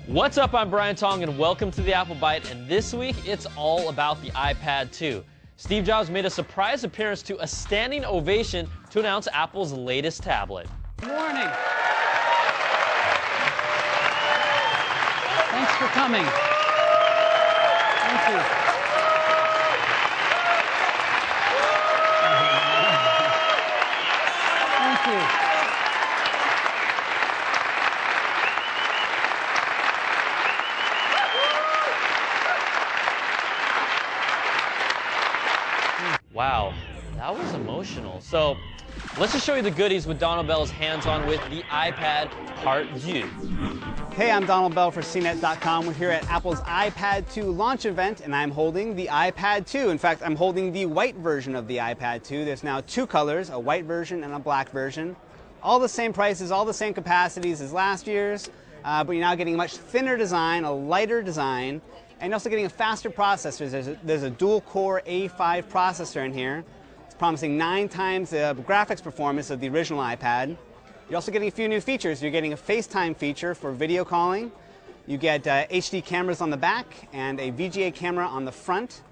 What's up, I'm Brian Tong and welcome to the Apple Bite, and this week it's all about the iPad 2. Steve Jobs made a surprise appearance to a standing ovation to announce Apple's latest tablet. Good morning. Thanks for coming. Thank you. Thank you. Wow, that was emotional. So let's just show you the goodies with Donald Bell's hands-on with the iPad Part 2. Hey, I'm Donald Bell for CNET.com. We're here at Apple's iPad 2 launch event, and I'm holding the iPad 2. In fact, I'm holding the white version of the iPad 2. There's now two colors, a white version and a black version. All the same prices, all the same capacities as last year's, but you're now getting a much thinner design, a lighter design, and you're also getting a faster processor. There's a dual-core A5 processor in here. It's promising 9 times the graphics performance of the original iPad. You're also getting a few new features. You're getting a FaceTime feature for video calling. You get HD cameras on the back and a VGA camera on the front.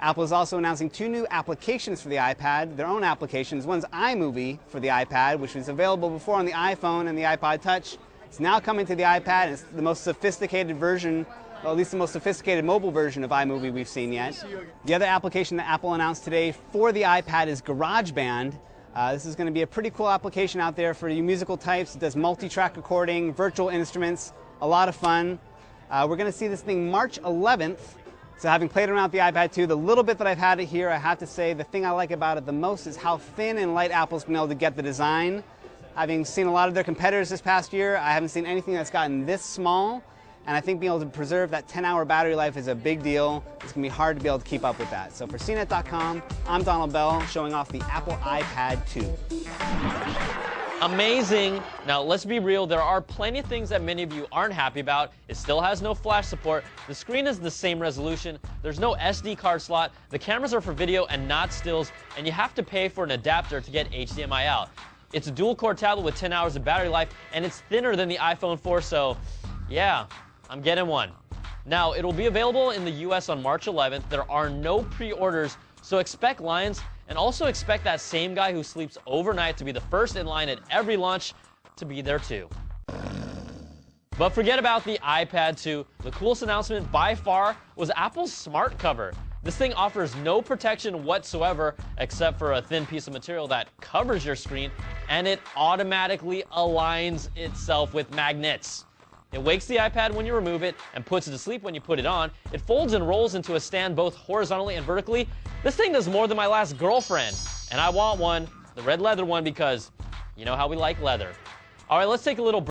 Apple is also announcing 2 new applications for the iPad, their own applications. One's iMovie for the iPad, which was available before on the iPhone and the iPod Touch. It's now coming to the iPad, and it's the most sophisticated version, well, at least the most sophisticated mobile version of iMovie we've seen yet. The other application that Apple announced today for the iPad is GarageBand. This is going to be a pretty cool application out there for you musical types. It does multi-track recording, virtual instruments, a lot of fun. We're going to see this thing March 11th. So having played around with the iPad 2, the little bit that I've had it here, I have to say the thing I like about it the most is how thin and light Apple's been able to get the design. Having seen a lot of their competitors this past year, I haven't seen anything that's gotten this small. And I think being able to preserve that 10-hour battery life is a big deal. It's going to be hard to be able to keep up with that. So for CNET.com, I'm Donald Bell, showing off the Apple iPad 2. Amazing. Now, let's be real. There are plenty of things that many of you aren't happy about. It still has no flash support. The screen is the same resolution. There's no SD card slot. The cameras are for video and not stills. And you have to pay for an adapter to get HDMI out. It's a dual-core tablet with 10 hours of battery life, and it's thinner than the iPhone 4, so yeah, I'm getting one. Now, it'll be available in the US on March 11th. There are no pre-orders, so expect lines, and also expect that same guy who sleeps overnight to be the first in line at every launch to be there too. But forget about the iPad 2. The coolest announcement by far was Apple's smart cover. This thing offers no protection whatsoever except for a thin piece of material that covers your screen, and it automatically aligns itself with magnets. It wakes the iPad when you remove it and puts it to sleep when you put it on. It folds and rolls into a stand both horizontally and vertically. This thing does more than my last girlfriend, and I want one, the red leather one, because you know how we like leather. All right, let's take a little break.